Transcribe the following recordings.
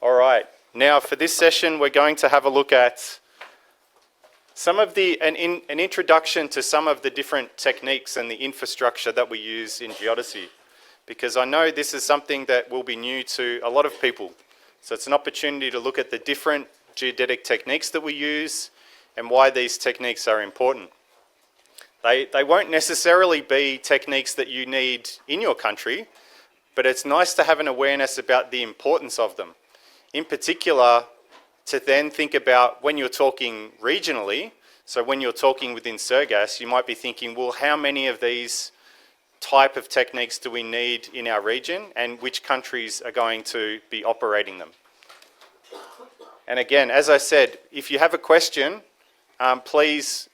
All right, now for this session we're going to have a look at an introduction to some of the different techniques and the infrastructure that we use in geodesy, because I know this is something that will be new to a lot of people. So it's an opportunity to look at the different geodetic techniques that we use and why these techniques are important. They won't necessarily be techniques that you need in your country, but it's nice to have an awareness about the importance of them. In particular, to then think about when you're talking regionally, so when you're talking within Surgas, you might be thinking, well, how many of these type of techniques do we need in our region, and which countries are going to be operating them? And again, as I said, if you have a question, please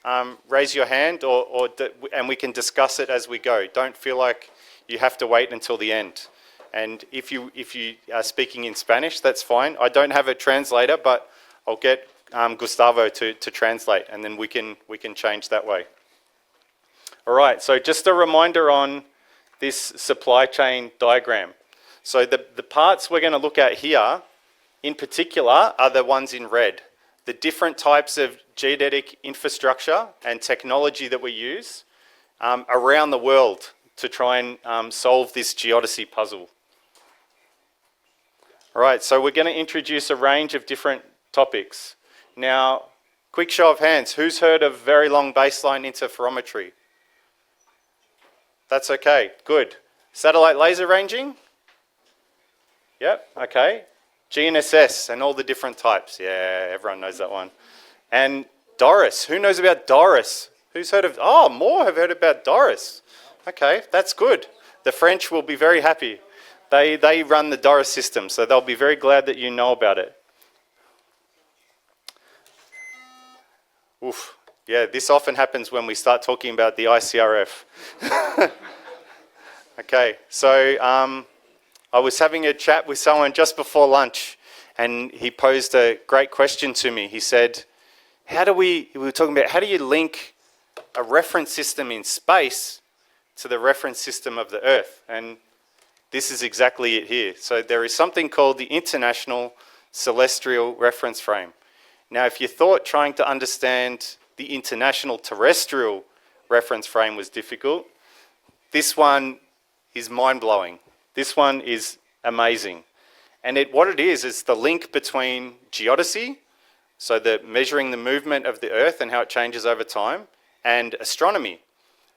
raise your hand and we can discuss it as we go. Don't feel like you have to wait until the end. And if you are speaking in Spanish, that's fine. I don't have a translator, but I'll get Gustavo to translate, and then we can change that way. All right, so just a reminder on this supply chain diagram. So the parts we're going to look at here, in particular, are the ones in red. The different types of geodetic infrastructure and technology that we use around the world to try and solve this geodesy puzzle. All right, so we're going to introduce a range of different topics. Now, quick show of hands, who's heard of very long baseline interferometry? That's okay, good. Satellite laser ranging? Yep, okay. GNSS and all the different types. Yeah, everyone knows that one. And Doris, who knows about Doris? Who's heard of, oh, more have heard about Doris. Okay, that's good. The French will be very happy. They run the Doris system, so they'll be very glad that you know about it. Oof. Yeah, this often happens when we start talking about the ICRF. Okay, so I was having a chat with someone just before lunch, and he posed a great question to me. He said, we were talking about how do you link a reference system in space to the reference system of the Earth? And this is exactly it here. So there is something called the International Celestial Reference Frame. Now, if you thought trying to understand the International Terrestrial Reference Frame was difficult, this one is mind-blowing. This one is amazing. And what it is the link between geodesy, so measuring the movement of the Earth and how it changes over time, and astronomy.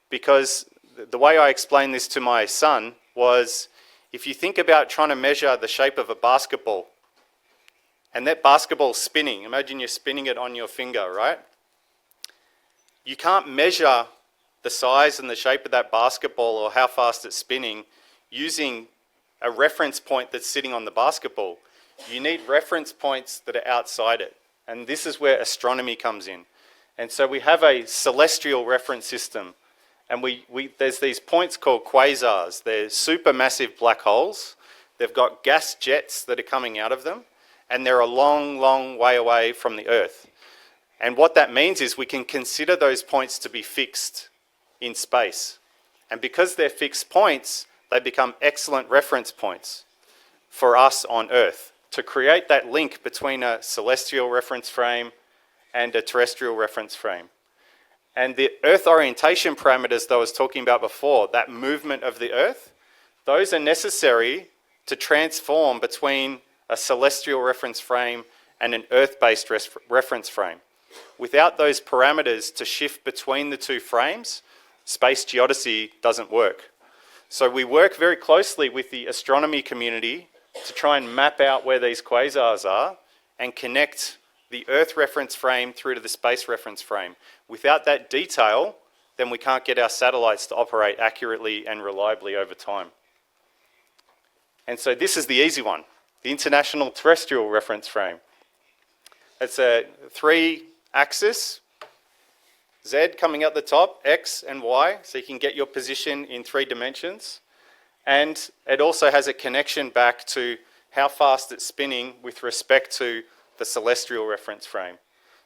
Because the way I explained this to my son was, if you think about trying to measure the shape of a basketball, and that basketball spinning, imagine you're spinning it on your finger, right? You can't measure the size and the shape of that basketball or how fast it's spinning using a reference point that's sitting on the basketball. You need reference points that are outside it. And this is where astronomy comes in. And so we have a celestial reference system. And there's these points called quasars. They're supermassive black holes. They've got gas jets that are coming out of them. And they're a long, long way away from the Earth. And what that means is we can consider those points to be fixed in space. And because they're fixed points, they become excellent reference points for us on Earth to create that link between a celestial reference frame and a terrestrial reference frame. And the Earth orientation parameters that I was talking about before, that movement of the Earth, those are necessary to transform between a celestial reference frame and an Earth-based reference frame. Without those parameters to shift between the two frames, space geodesy doesn't work. So we work very closely with the astronomy community to try and map out where these quasars are and connect the Earth reference frame through to the space reference frame. Without that detail, then we can't get our satellites to operate accurately and reliably over time. And so this is the easy one, the International Terrestrial Reference Frame. It's a 3-axis, Z coming out the top, X and Y, so you can get your position in 3 dimensions. And it also has a connection back to how fast it's spinning with respect to the celestial reference frame.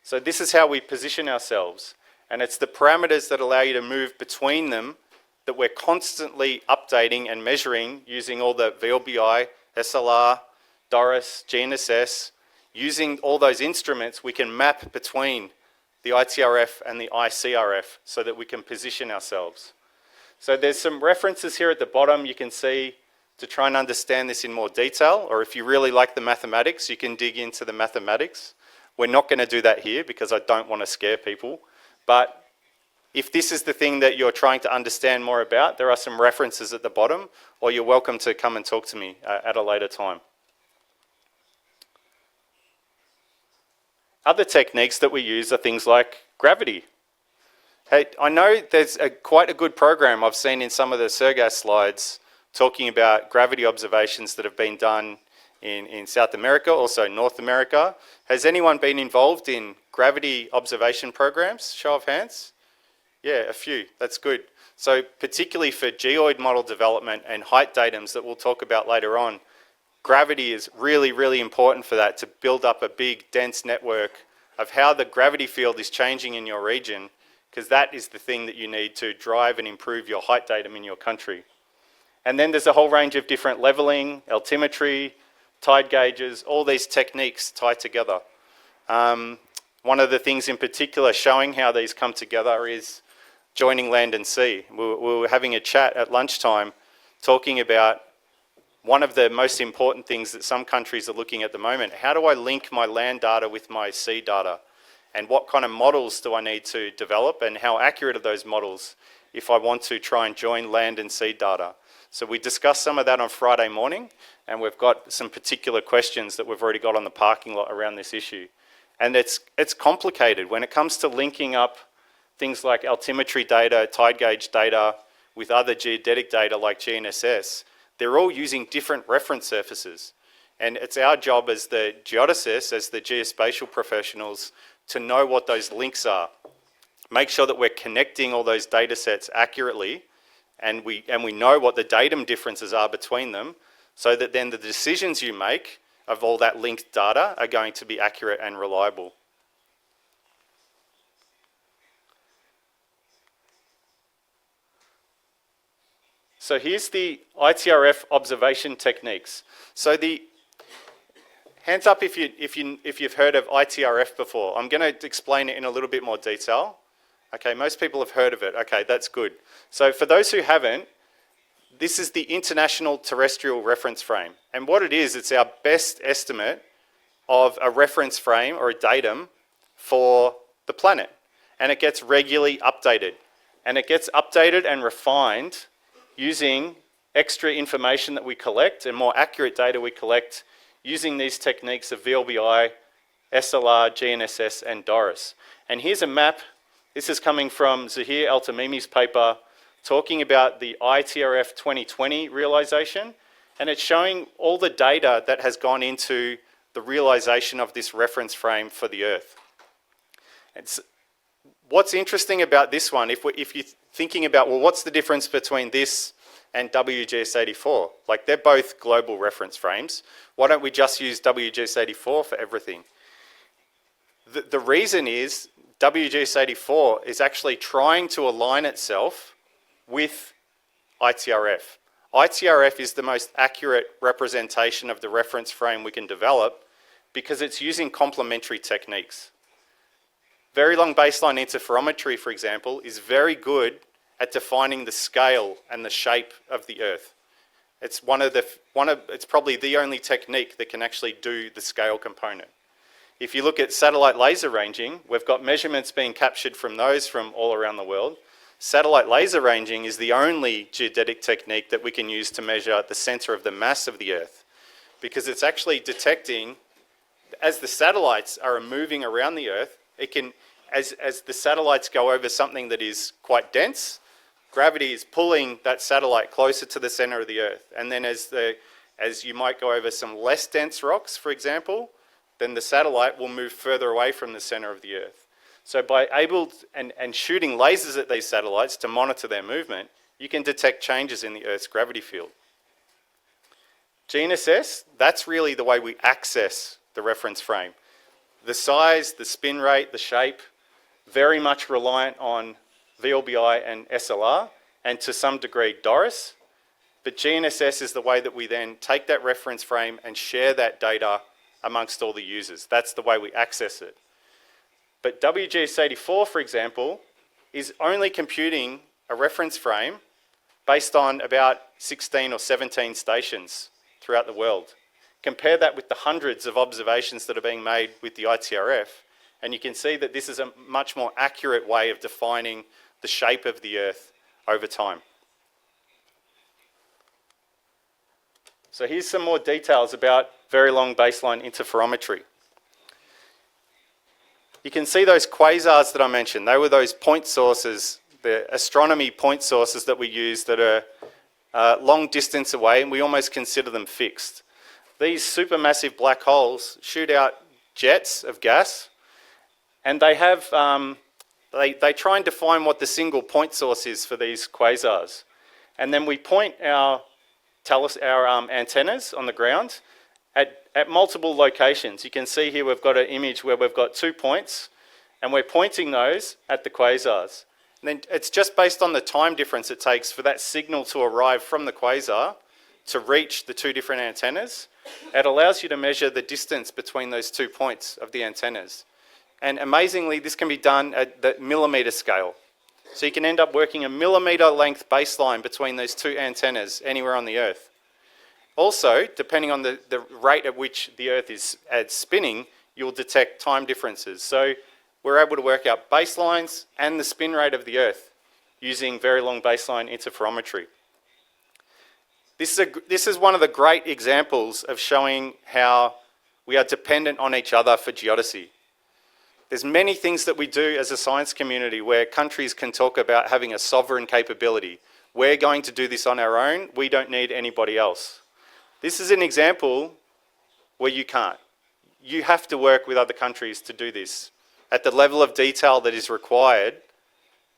So this is how we position ourselves. And it's the parameters that allow you to move between them that we're constantly updating and measuring using all the VLBI, SLR, Doris, GNSS, using all those instruments, we can map between the ITRF and the ICRF so that we can position ourselves. So there's some references here at the bottom you can see to try and understand this in more detail, or if you really like the mathematics, you can dig into the mathematics. We're not going to do that here because I don't want to scare people, but if this is the thing that you're trying to understand more about, there are some references at the bottom, or you're welcome to come and talk to me at a later time. Other techniques that we use are things like gravity. Hey, I know there's quite a good program I've seen in some of the Sergas slides talking about gravity observations that have been done in South America, also North America. Has anyone been involved in gravity observation programs? Show of hands. Yeah, a few. That's good. So particularly for geoid model development and height datums that we'll talk about later on, gravity is really, really important for that, to build up a big, dense network of how the gravity field is changing in your region, because that is the thing that you need to drive and improve your height datum in your country. And then there's a whole range of different leveling, altimetry, tide gauges, all these techniques tie together. One of the things in particular showing how these come together is joining land and sea. We were having a chat at lunchtime talking about one of the most important things that some countries are looking at the moment. How do I link my land data with my sea data? And what kind of models do I need to develop, and how accurate are those models if I want to try and join land and sea data? So we discussed some of that on Friday morning, and we've got some particular questions that we've already got on the parking lot around this issue. And it's complicated when it comes to linking up things like altimetry data, tide gauge data with other geodetic data like GNSS. They're all using different reference surfaces. And it's our job as the geodesists, as the geospatial professionals, to know what those links are. Make sure that we're connecting all those data sets accurately, and we know what the datum differences are between them, so that then the decisions you make of all that linked data are going to be accurate and reliable. So here's the ITRF observation techniques. So hands up if you've heard of ITRF before. I'm going to explain it in a little bit more detail. Okay, most people have heard of it. Okay, that's good. So for those who haven't, this is the International Terrestrial Reference Frame. And what it is, it's our best estimate of a reference frame or a datum for the planet. And it gets regularly updated. And it gets updated and refined using extra information that we collect and more accurate data we collect using these techniques of VLBI, SLR, GNSS, and Doris. And here's a map. This is coming from Zahir El-Tamimi's paper talking about the ITRF 2020 realization, and it's showing all the data that has gone into the realization of this reference frame for the Earth. What's interesting about this one, if you're thinking about, well, what's the difference between this and WGS84? Like, they're both global reference frames. Why don't we just use WGS84 for everything? The reason is WGS84 is actually trying to align itself with ITRF. ITRF is the most accurate representation of the reference frame we can develop because it's using complementary techniques. Very long baseline interferometry, for example, is very good at defining the scale and the shape of the Earth. It's it's probably the only technique that can actually do the scale component. If you look at satellite laser ranging, we've got measurements being captured from those from all around the world. Satellite laser ranging is the only geodetic technique that we can use to measure the center of the mass of the Earth, because it's actually detecting, as the satellites are moving around the Earth, it can, as the satellites go over something that is quite dense, gravity is pulling that satellite closer to the center of the Earth. And then as you might go over some less dense rocks, for example, then the satellite will move further away from the center of the Earth. So by and shooting lasers at these satellites to monitor their movement, you can detect changes in the Earth's gravity field. GNSS, that's really the way we access the reference frame. The size, the spin rate, the shape, very much reliant on VLBI and SLR, and to some degree Doris. But GNSS is the way that we then take that reference frame and share that data amongst all the users. That's the way we access it. But WGS84, for example, is only computing a reference frame based on about 16 or 17 stations throughout the world. Compare that with the hundreds of observations that are being made with the ITRF, and you can see that this is a much more accurate way of defining the shape of the Earth over time. So here's some more details about very long baseline interferometry. You can see those quasars that I mentioned. They were those point sources, the astronomy point sources that we use that are long distance away, and we almost consider them fixed. These supermassive black holes shoot out jets of gas, and they have they try and define what the single point source is for these quasars. And then we point our antennas on the ground at multiple locations. You can see here we've got an image where we've got 2 points, and we're pointing those at the quasars. And then it's just based on the time difference it takes for that signal to arrive from the quasar to reach the 2 different antennas. It allows you to measure the distance between those 2 points of the antennas. And amazingly, this can be done at the millimetre scale. So you can end up working a millimetre length baseline between those 2 antennas anywhere on the Earth. Also, depending on the rate at which the Earth is spinning, you'll detect time differences. So we're able to work out baselines and the spin rate of the Earth using very long baseline interferometry. This is one of the great examples of showing how we are dependent on each other for geodesy. There's many things that we do as a science community where countries can talk about having a sovereign capability. We're going to do this on our own. We don't need anybody else. This is an example where you can't. You have to work with other countries to do this at the level of detail that is required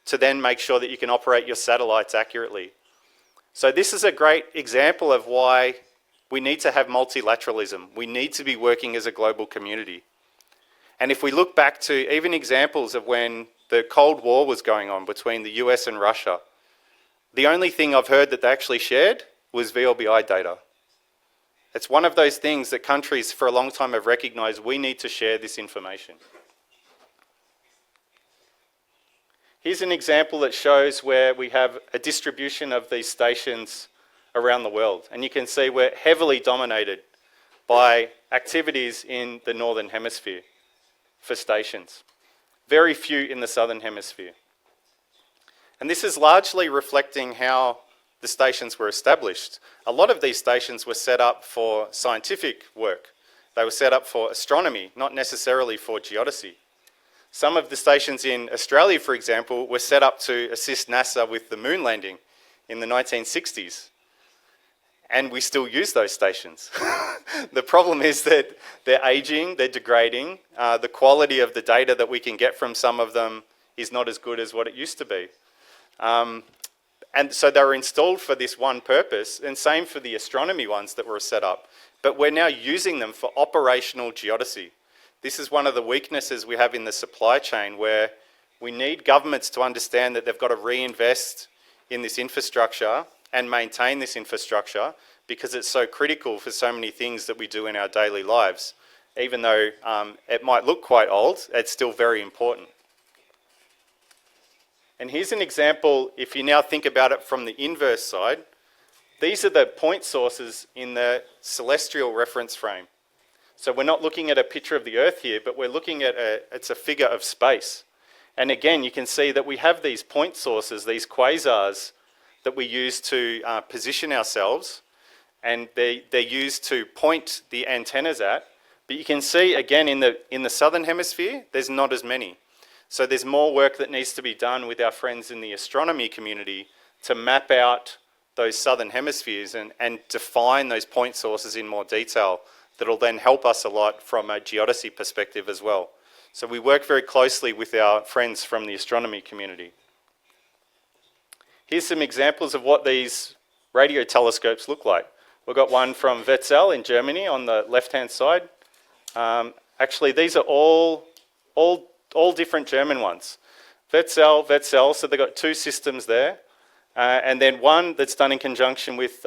to then make sure that you can operate your satellites accurately. So this is a great example of why we need to have multilateralism. We need to be working as a global community. And if we look back to even examples of when the Cold War was going on between the US and Russia, the only thing I've heard that they actually shared was VLBI data. It's one of those things that countries for a long time have recognised we need to share this information. Here's an example that shows where we have a distribution of these stations around the world. And you can see we're heavily dominated by activities in the Northern Hemisphere for stations. Very few in the Southern Hemisphere. And this is largely reflecting how the stations were established. A lot of these stations were set up for scientific work. They were set up for astronomy, not necessarily for geodesy. Some of the stations in Australia, for example, were set up to assist NASA with the moon landing in the 1960s. And we still use those stations. The problem is that they're aging, they're degrading. The quality of the data that we can get from some of them is not as good as what it used to be. And so they were installed for this one purpose, and same for the astronomy ones that were set up. But we're now using them for operational geodesy. This is one of the weaknesses we have in the supply chain, where we need governments to understand that they've got to reinvest in this infrastructure and maintain this infrastructure because it's so critical for so many things that we do in our daily lives. Even though it might look quite old, it's still very important. And here's an example, if you now think about it from the inverse side. These are the point sources in the celestial reference frame. So we're not looking at a picture of the Earth here, but we're looking at it's a figure of space. And again, you can see that we have these point sources, these quasars, that we use to position ourselves, and they're used to point the antennas at. But you can see, again, in the Southern Hemisphere, there's not as many. So there's more work that needs to be done with our friends in the astronomy community to map out those Southern Hemispheres and define those point sources in more detail. That'll then help us a lot from a geodesy perspective as well. So we work very closely with our friends from the astronomy community. Here's some examples of what these radio telescopes look like. We've got one from Wetzel in Germany on the left-hand side. Actually, these are all different German ones. Wetzel, so they've got 2 systems there. and then one that's done in conjunction with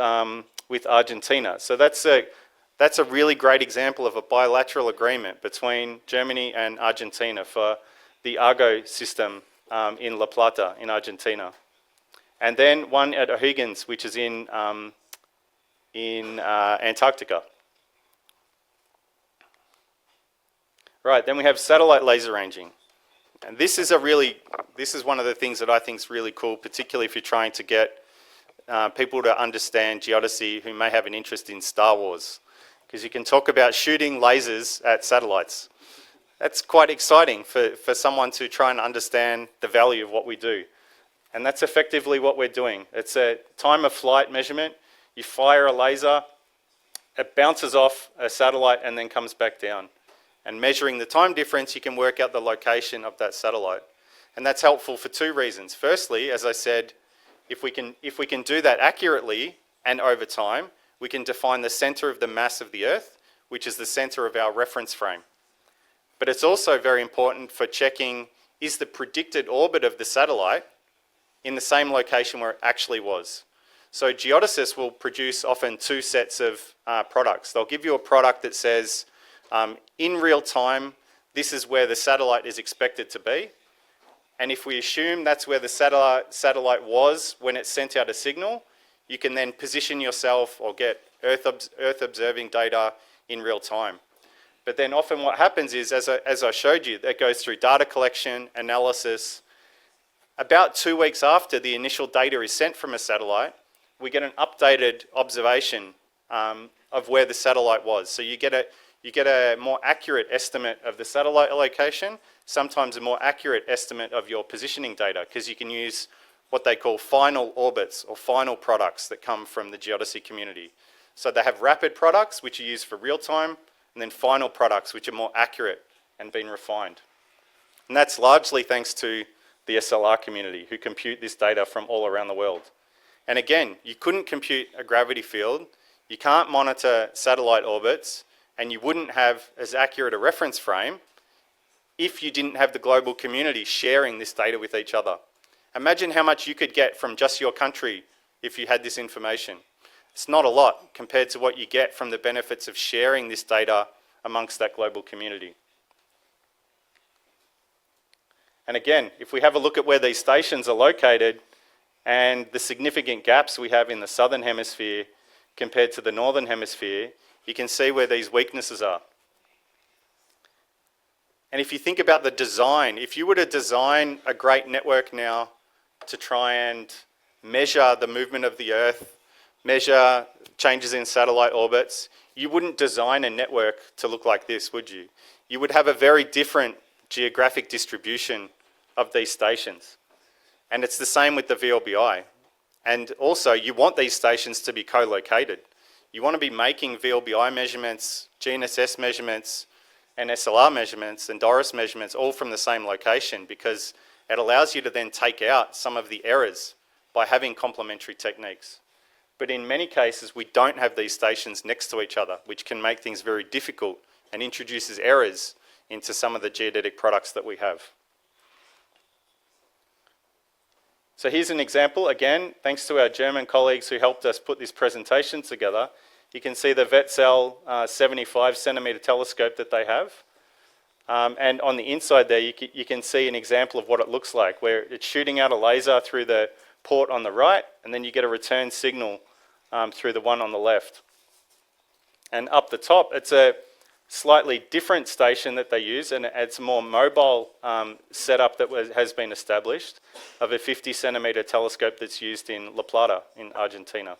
Argentina. So that's a really great example of a bilateral agreement between Germany and Argentina for the Argo system in La Plata in Argentina. And then one at O'Higgins, which is in Antarctica. Right, then we have satellite laser ranging. And this is one of the things that I think is really cool, particularly if you're trying to get people to understand geodesy who may have an interest in Star Wars. Because you can talk about shooting lasers at satellites. That's quite exciting for someone to try and understand the value of what we do. And that's effectively what we're doing. It's a time of flight measurement. You fire a laser, it bounces off a satellite and then comes back down. And measuring the time difference, you can work out the location of that satellite. And that's helpful for two reasons. Firstly, as I said, if we can do that accurately and over time, we can define the center of the mass of the Earth, which is the center of our reference frame. But it's also very important for checking, is the predicted orbit of the satellite in the same location where it actually was? So geodesists will produce often two sets of products. They'll give you a product that says, in real time, this is where the satellite is expected to be. And if we assume that's where the satellite was when it sent out a signal, you can then position yourself or get Earth observing data in real time. But then often what happens is, as I showed you, that goes through data collection, analysis. About 2 weeks after the initial data is sent from a satellite, we get an updated observation of where the satellite was. So you get a more accurate estimate of the satellite location, sometimes a more accurate estimate of your positioning data, because you can use what they call final orbits or final products that come from the geodesy community. So they have rapid products, which are used for real time, and then final products, which are more accurate and been refined. And that's largely thanks to the SLR community, who compute this data from all around the world. And again, you couldn't compute a gravity field, you can't monitor satellite orbits, and you wouldn't have as accurate a reference frame if you didn't have the global community sharing this data with each other. Imagine how much you could get from just your country if you had this information. It's not a lot compared to what you get from the benefits of sharing this data amongst that global community. And again, if we have a look at where these stations are located and the significant gaps we have in the southern hemisphere compared to the northern hemisphere, you can see where these weaknesses are. And if you think about the design, if you were to design a great network now to try and measure the movement of the Earth, measure changes in satellite orbits, you wouldn't design a network to look like this, would you? You would have a very different geographic distribution of these stations. And it's the same with the VLBI. And also, you want these stations to be co-located. You want to be making VLBI measurements, GNSS measurements, and SLR measurements and DORIS measurements all from the same location, because it allows you to then take out some of the errors by having complementary techniques. But in many cases, we don't have these stations next to each other, which can make things very difficult and introduces errors into some of the geodetic products that we have. So here's an example, again, thanks to our German colleagues who helped us put this presentation together. You can see the Wetzel 75 centimetre telescope that they have. And on the inside there, you can see an example of what it looks like, where it's shooting out a laser through the port on the right, and then you get a return signal through the one on the left. And up the top, it's a slightly different station that they use, and it's a more mobile setup that has been established of a 50 centimetre telescope that's used in La Plata in Argentina.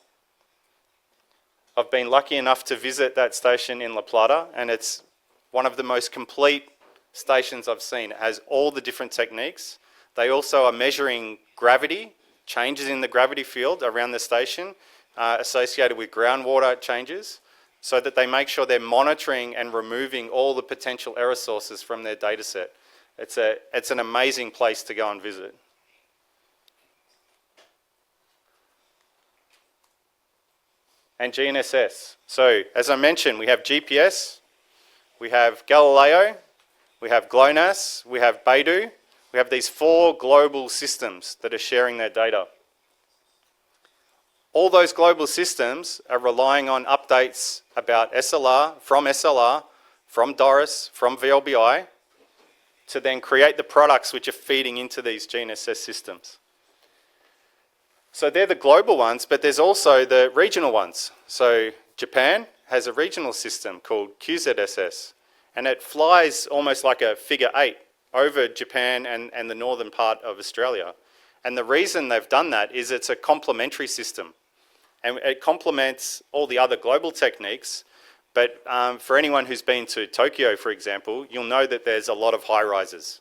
I've been lucky enough to visit that station in La Plata, and it's one of the most complete stations I've seen. It has all the different techniques. They also are measuring gravity, changes in the gravity field around the station associated with groundwater changes, so that they make sure they're monitoring and removing all the potential error sources from their data set. It's an amazing place to go and visit. And GNSS. So, as I mentioned, we have GPS, we have Galileo, we have GLONASS, we have Beidou. We have these 4 global systems that are sharing their data. All those global systems are relying on updates about SLR, from DORIS, from VLBI, to then create the products which are feeding into these GNSS systems. So they're the global ones, but there's also the regional ones. So Japan has a regional system called QZSS, and it flies almost like a figure 8 over Japan and the northern part of Australia. And the reason they've done that is it's a complementary system. And it complements all the other global techniques. But for anyone who's been to Tokyo, for example, you'll know that there's a lot of high-rises.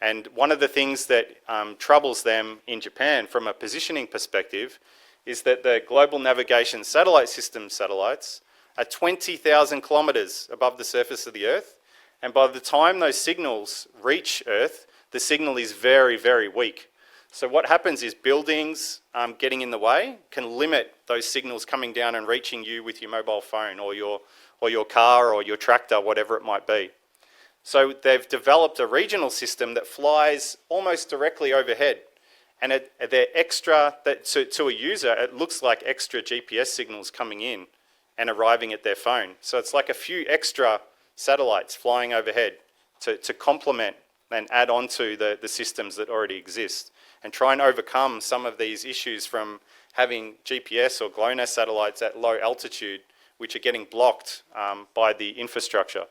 And one of the things that troubles them in Japan from a positioning perspective is that the Global Navigation Satellite System satellites are 20,000 kilometres above the surface of the Earth. And by the time those signals reach Earth, the signal is very, very weak. So what happens is buildings getting in the way can limit those signals coming down and reaching you with your mobile phone or your car or your tractor, whatever it might be. So they've developed a regional system that flies almost directly overhead. And they're extra, to a user, it looks like extra GPS signals coming in and arriving at their phone. So it's like a few extra satellites flying overhead to complement and add on to the systems that already exist, and try and overcome some of these issues from having GPS or GLONASS satellites at low altitude, which are getting blocked by the infrastructure.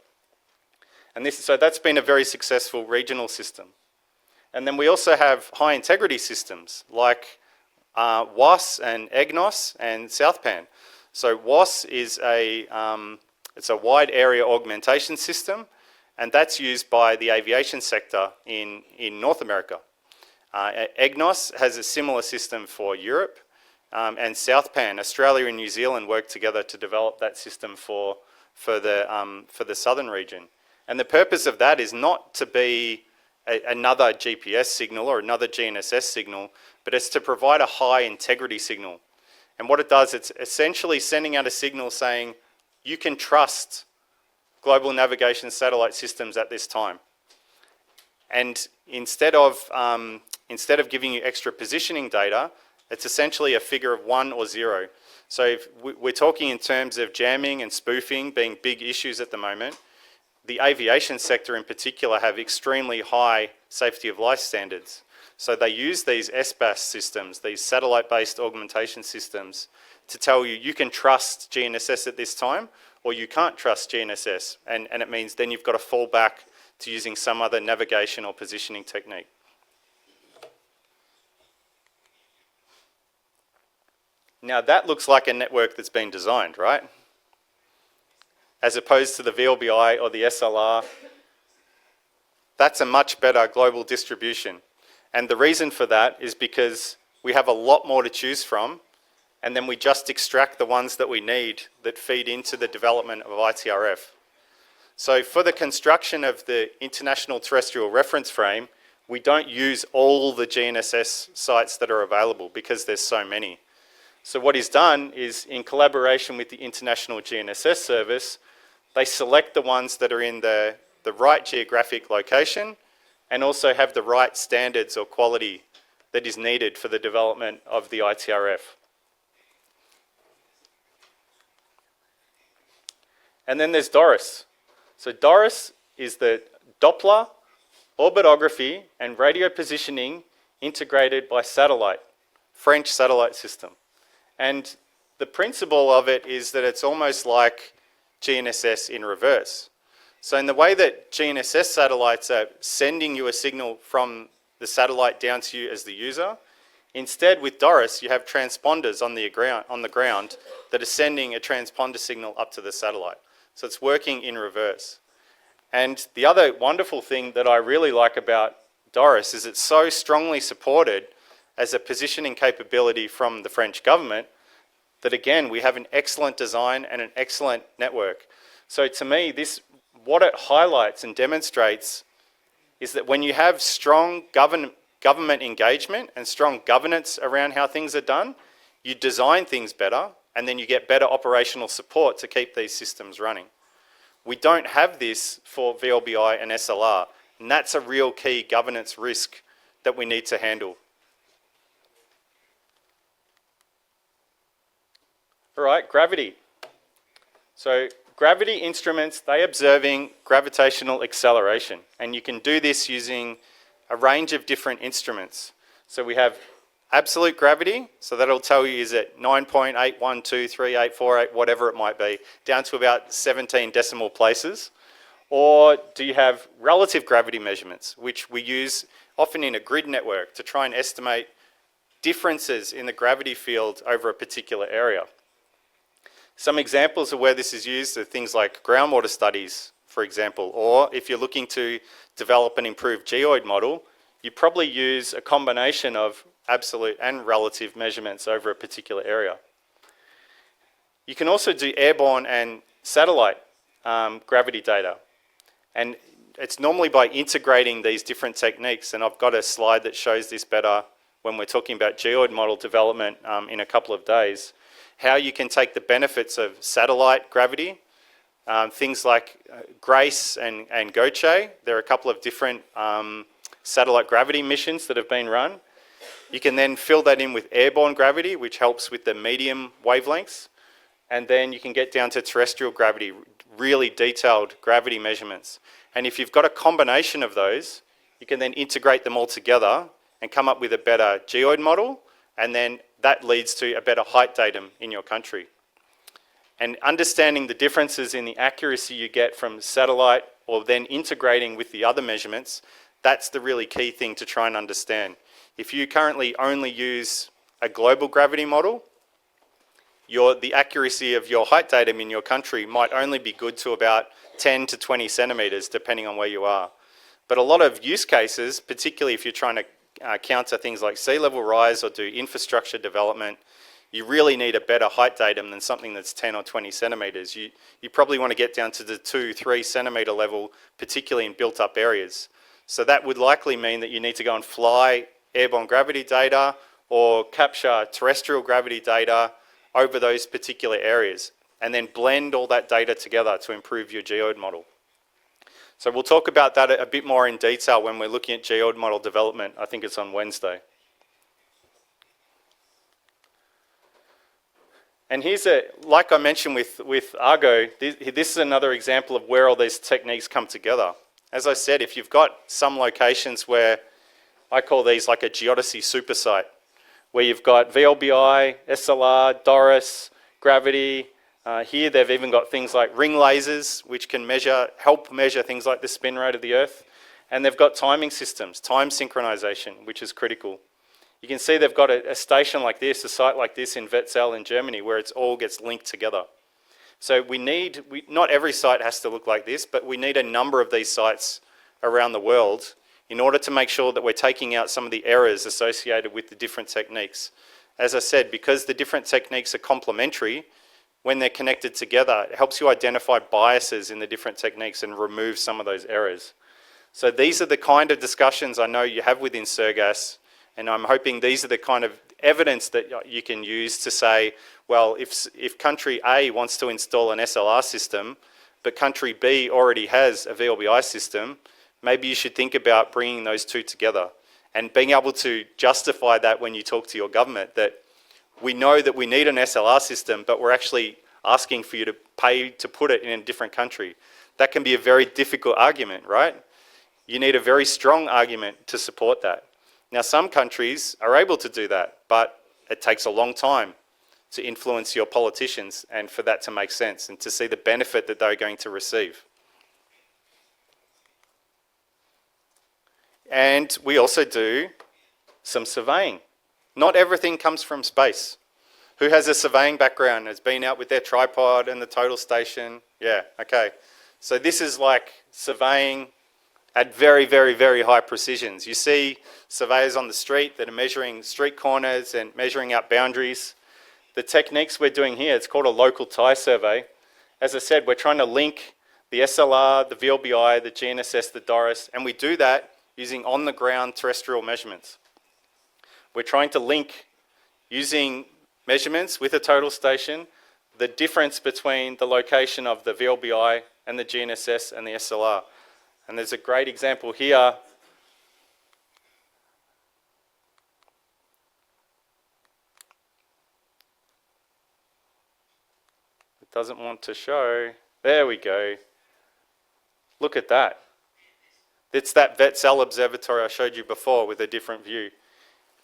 And so that's been a very successful regional system. And then we also have high integrity systems like WAS and EGNOS and SouthPAN. So WAS is it's a wide area augmentation system, and that's used by the aviation sector in North America. EGNOS has a similar system for Europe, and SouthPAN, Australia and New Zealand work together to develop that system for the southern region. And the purpose of that is not to be another GPS signal or another GNSS signal, but it's to provide a high integrity signal. And what it does, it's essentially sending out a signal saying, you can trust global navigation satellite systems at this time. And instead of giving you extra positioning data, it's essentially a figure of 1 or 0. So if we're talking in terms of jamming and spoofing being big issues at the moment, the aviation sector in particular have extremely high safety of life standards. So they use these SBAS systems, these satellite-based augmentation systems, to tell you, you can trust GNSS at this time, or you can't trust GNSS. And it means then you've got to fall back to using some other navigation or positioning technique. Now that looks like a network that's been designed, right? As opposed to the VLBI or the SLR, that's a much better global distribution. And the reason for that is because we have a lot more to choose from, and then we just extract the ones that we need that feed into the development of ITRF. So for the construction of the International Terrestrial Reference Frame, we don't use all the GNSS sites that are available because there's so many. So what is done is, in collaboration with the International GNSS Service, they select the ones that are in the right geographic location and also have the right standards or quality that is needed for the development of the ITRF. And then there's DORIS. So DORIS is the Doppler, orbitography and radio positioning integrated by satellite, French satellite system. And the principle of it is that it's almost like GNSS in reverse. So in the way that GNSS satellites are sending you a signal from the satellite down to you as the user, instead with DORIS you have transponders on the ground that are sending a transponder signal up to the satellite. So it's working in reverse. And the other wonderful thing that I really like about DORIS is it's so strongly supported as a positioning capability from the French government that, again, we have an excellent design and an excellent network. So to me, what it highlights and demonstrates is that when you have strong government engagement and strong governance around how things are done, you design things better, and then you get better operational support to keep these systems running. We don't have this for VLBI and SLR, and that's a real key governance risk that we need to handle. All right, gravity. So gravity instruments, they observing gravitational acceleration. And you can do this using a range of different instruments. So we have absolute gravity, so that'll tell you is it 9.81238848, whatever it might be, down to about 17 decimal places. Or do you have relative gravity measurements, which we use often in a grid network to try and estimate differences in the gravity field over a particular area. Some examples of where this is used are things like groundwater studies, for example, or if you're looking to develop an improved geoid model, you probably use a combination of absolute and relative measurements over a particular area. You can also do airborne and satellite gravity data. And it's normally by integrating these different techniques, and I've got a slide that shows this better when we're talking about geoid model development in a couple of days, how you can take the benefits of satellite gravity, things like GRACE and GOCHE. There are a couple of different satellite gravity missions that have been run. You can then fill that in with airborne gravity, which helps with the medium wavelengths, and then you can get down to terrestrial gravity, really detailed gravity measurements. And if you've got a combination of those, you can then integrate them all together and come up with a better geoid model, and then that leads to a better height datum in your country. And understanding the differences in the accuracy you get from satellite or then integrating with the other measurements, that's the really key thing to try and understand. If you currently only use a global gravity model, the accuracy of your height datum in your country might only be good to about 10 to 20 centimetres, depending on where you are. But a lot of use cases, particularly if you're trying to counter things like sea level rise or do infrastructure development, you really need a better height datum than something that's 10 or 20 centimetres. You probably want to get down to the 2-3 centimetre level, particularly in built up areas. So that would likely mean that you need to go and fly airborne gravity data or capture terrestrial gravity data over those particular areas and then blend all that data together to improve your geoid model. So we'll talk about that a bit more in detail when we're looking at geoid model development. I think it's on Wednesday. And here's like I mentioned with Argo, this is another example of where all these techniques come together. As I said, if you've got some locations where, I call these like a geodesy super site, where you've got VLBI, SLR, Doris, gravity. Here they've even got things like ring lasers, which can help measure things like the spin rate of the Earth. And they've got timing systems, time synchronization, which is critical. You can see they've got a station like this, a site like this in Wetzell in Germany, where it all gets linked together. So not every site has to look like this, but we need a number of these sites around the world in order to make sure that we're taking out some of the errors associated with the different techniques. As I said, because the different techniques are complementary, when they're connected together, it helps you identify biases in the different techniques and remove some of those errors. So these are the kind of discussions I know you have within SERGAS, and I'm hoping these are the kind of evidence that you can use to say, well, if country A wants to install an SLR system, but country B already has a VLBI system, maybe you should think about bringing those two together and being able to justify that when you talk to your government, that we know that we need an SLR system, but we're actually asking for you to pay to put it in a different country. That can be a very difficult argument, right? You need a very strong argument to support that. Now, some countries are able to do that, but it takes a long time to influence your politicians and for that to make sense and to see the benefit that they're going to receive. And we also do some surveying. Not everything comes from space. Who has a surveying background, has been out with their tripod and the total station? Yeah, okay. So this is like surveying at very, very, very high precisions. You see surveyors on the street that are measuring street corners and measuring out boundaries. The techniques we're doing here, it's called a local tie survey. As I said, we're trying to link the SLR, the VLBI, the GNSS, the Doris, and we do that using on-the-ground terrestrial measurements. We're trying to link, using measurements with a total station, the difference between the location of the VLBI and the GNSS and the SLR. And there's a great example here. doesn't want to show. There we go. Look at that. It's that Wetzel observatory I showed you before with a different view.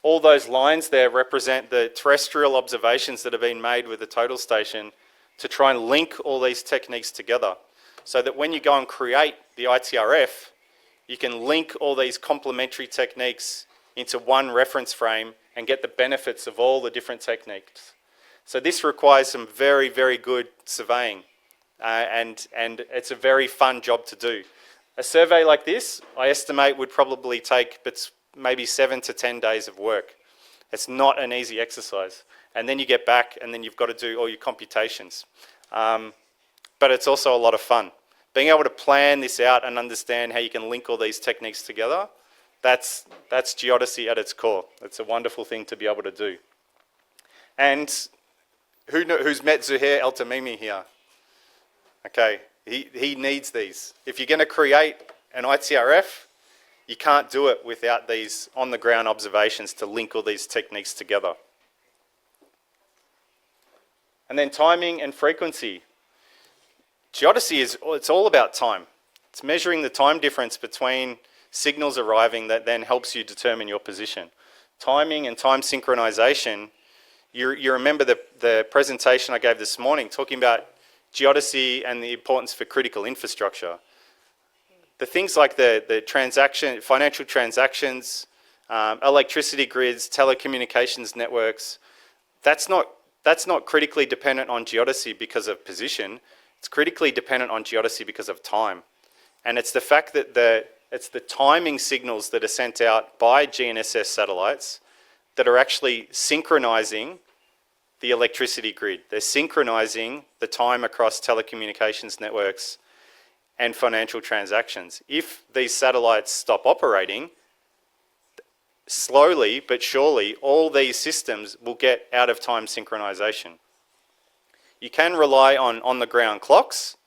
All those lines there represent the terrestrial observations that have been made with the total station to try and link all these techniques together, so that when you go and create the ITRF, you can link all these complementary techniques into one reference frame and get the benefits of all the different techniques. So this requires some very, very good surveying, and it's a very fun job to do. A survey like this, I estimate, would probably take maybe 7 to 10 days of work. It's not an easy exercise. And then you get back and then you've got to do all your computations. But it's also a lot of fun. Being able to plan this out and understand how you can link all these techniques together, that's geodesy at its core. It's a wonderful thing to be able to do. And who's met Zuhair El Tamimi here? Okay, he needs these. If you're going to create an ITRF, you can't do it without these on-the-ground observations to link all these techniques together. And then timing and frequency. Geodesy it's all about time. It's measuring the time difference between signals arriving that then helps you determine your position. Timing and time synchronization, you remember the presentation I gave this morning talking about geodesy and the importance for critical infrastructure. The things like the financial transactions, electricity grids, telecommunications networks, that's not critically dependent on geodesy because of position. It's critically dependent on geodesy because of time. And it's the fact that it's the timing signals that are sent out by GNSS satellites that are actually synchronizing the electricity grid. They're synchronizing the time across telecommunications networks and financial transactions. If these satellites stop operating, slowly but surely all these systems will get out of time synchronization. You can rely on on-the-ground clocks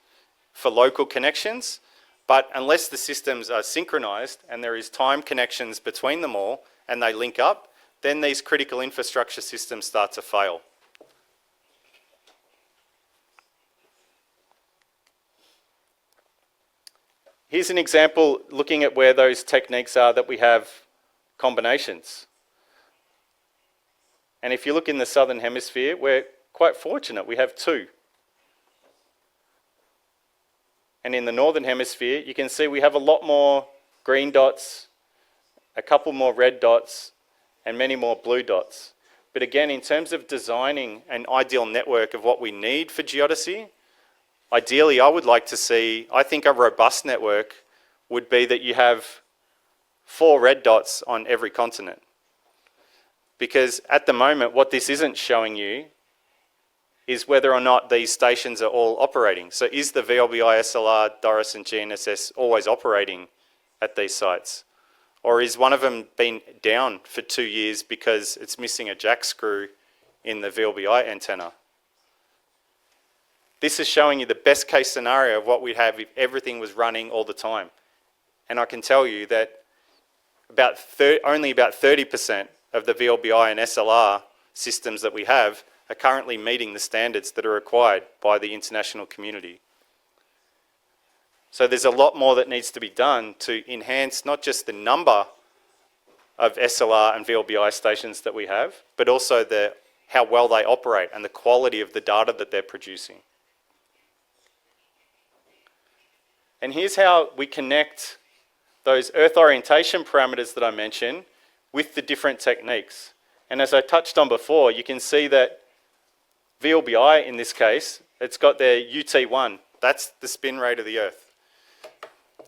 for local connections, but unless the systems are synchronized and there is time connections between them all and they link up, then these critical infrastructure systems start to fail. Here's an example looking at where those techniques are that we have combinations. And if you look in the southern hemisphere, we're quite fortunate. We have 2. And in the northern hemisphere, you can see we have a lot more green dots, a couple more red dots, and many more blue dots. But again, in terms of designing an ideal network of what we need for geodesy, ideally, I would like to see, I think a robust network would be that you have 4 red dots on every continent. Because at the moment, what this isn't showing you is whether or not these stations are all operating. So is the VLBI, SLR, DORIS and GNSS always operating at these sites? Or is one of them been down for 2 years because it's missing a jack screw in the VLBI antenna? This is showing you the best case scenario of what we'd have if everything was running all the time. And I can tell you that only about 30% of the VLBI and SLR systems that we have are currently meeting the standards that are required by the international community. So there's a lot more that needs to be done to enhance not just the number of SLR and VLBI stations that we have, but also how well they operate and the quality of the data that they're producing. And here's how we connect those Earth orientation parameters that I mentioned with the different techniques. And as I touched on before, you can see that VLBI, in this case, it's got their UT1. That's the spin rate of the Earth.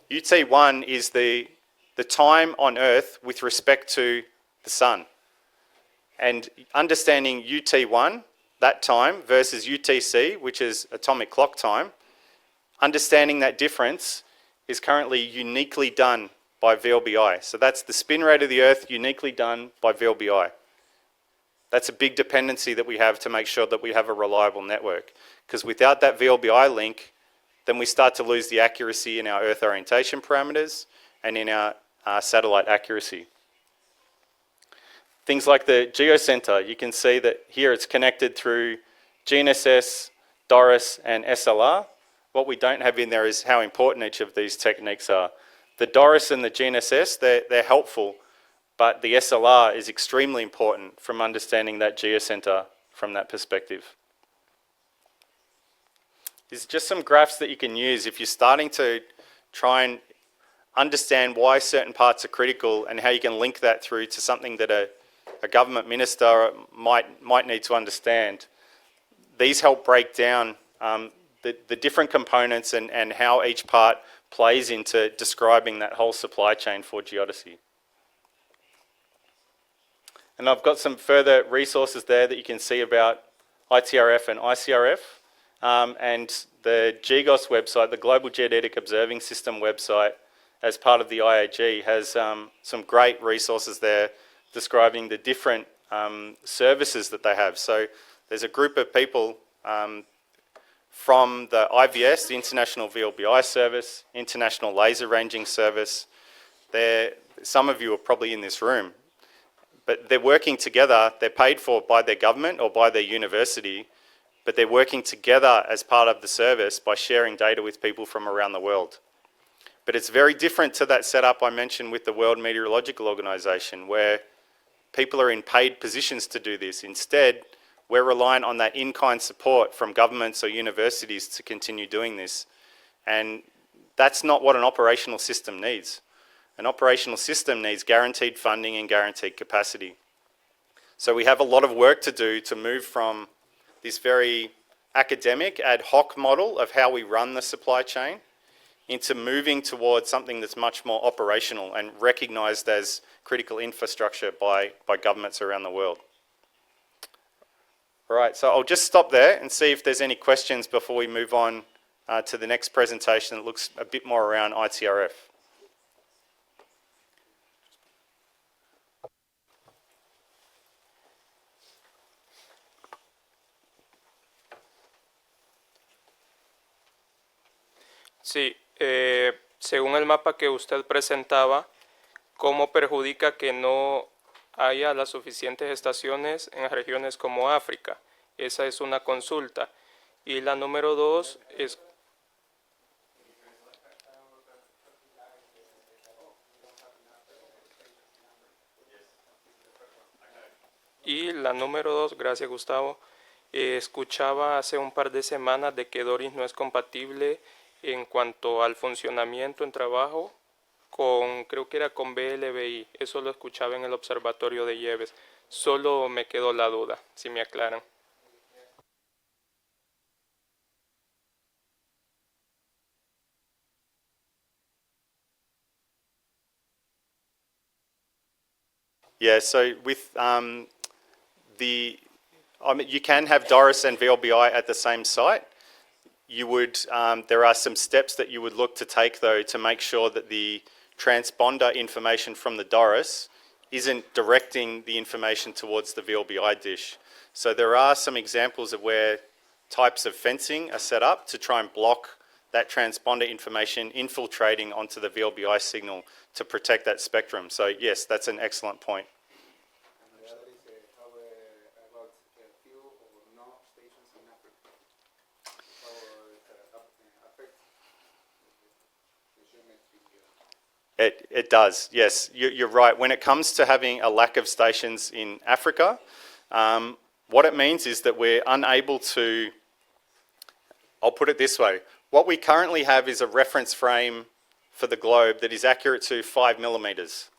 UT1 is the time on Earth with respect to the Sun. And understanding UT1, that time, versus UTC, which is atomic clock time, understanding that difference is currently uniquely done by VLBI. So that's the spin rate of the Earth uniquely done by VLBI. That's a big dependency that we have to make sure that we have a reliable network. Because without that VLBI link, then we start to lose the accuracy in our Earth orientation parameters and in our satellite accuracy. Things like the Geocenter, you can see that here it's connected through GNSS, Doris, and SLR. What we don't have in there is how important each of these techniques are. The Doris and the GNSS, they're helpful, but the SLR is extremely important from understanding that geocenter from that perspective. These are just some graphs that you can use if you're starting to try and understand why certain parts are critical and how you can link that through to something that a government minister might need to understand. These help break down the different components and how each part plays into describing that whole supply chain for geodesy. And I've got some further resources there that you can see about ITRF and ICRF. And the GGOS website, the Global Geodetic Observing System website, as part of the IAG, has some great resources there describing the different services that they have. So there's a group of people from the IVS, the International VLBI Service, International Laser Ranging Service. Some of you are probably in this room, but they're working together. They're paid for by their government or by their university, but they're working together as part of the service by sharing data with people from around the world. But it's very different to that setup I mentioned with the World Meteorological Organization, where people are in paid positions to do this. Instead, we're reliant on that in-kind support from governments or universities to continue doing this. And that's not what an operational system needs. An operational system needs guaranteed funding and guaranteed capacity. So we have a lot of work to do to move from this very academic ad hoc model of how we run the supply chain into moving towards something that's much more operational and recognised as critical infrastructure by governments around the world. All right, so I'll just stop there and see if there's any questions before we move on to the next presentation that looks a bit more around ITRF. Sí, según el mapa que usted presentaba, ¿cómo perjudica que no haya las suficientes estaciones en regiones como África? Esa es una consulta. Y la número dos es... Y la número dos, gracias Gustavo, escuchaba hace un par de semanas de que Doris no es compatible en cuanto al funcionamiento en trabajo con, creo que era con BLBI, eso lo escuchaba en el observatorio de Nieves. Solo me quedó la duda, si me aclaran. Yeah, so with you can have Doris and VLBI at the same site. You would, there are some steps that you would look to take though to make sure that the transponder information from the Doris isn't directing the information towards the VLBI dish. So there are some examples of where types of fencing are set up to try and block that transponder information infiltrating onto the VLBI signal to protect that spectrum. So yes, that's an excellent point. And the other is how about few or no stations in Africa? How affects the geometry here? It does, yes. You're right. When it comes to having a lack of stations in Africa, what it means is that we're unable to, I'll put it this way, what we currently have is a reference frame for the globe that is accurate to 5 millimeters.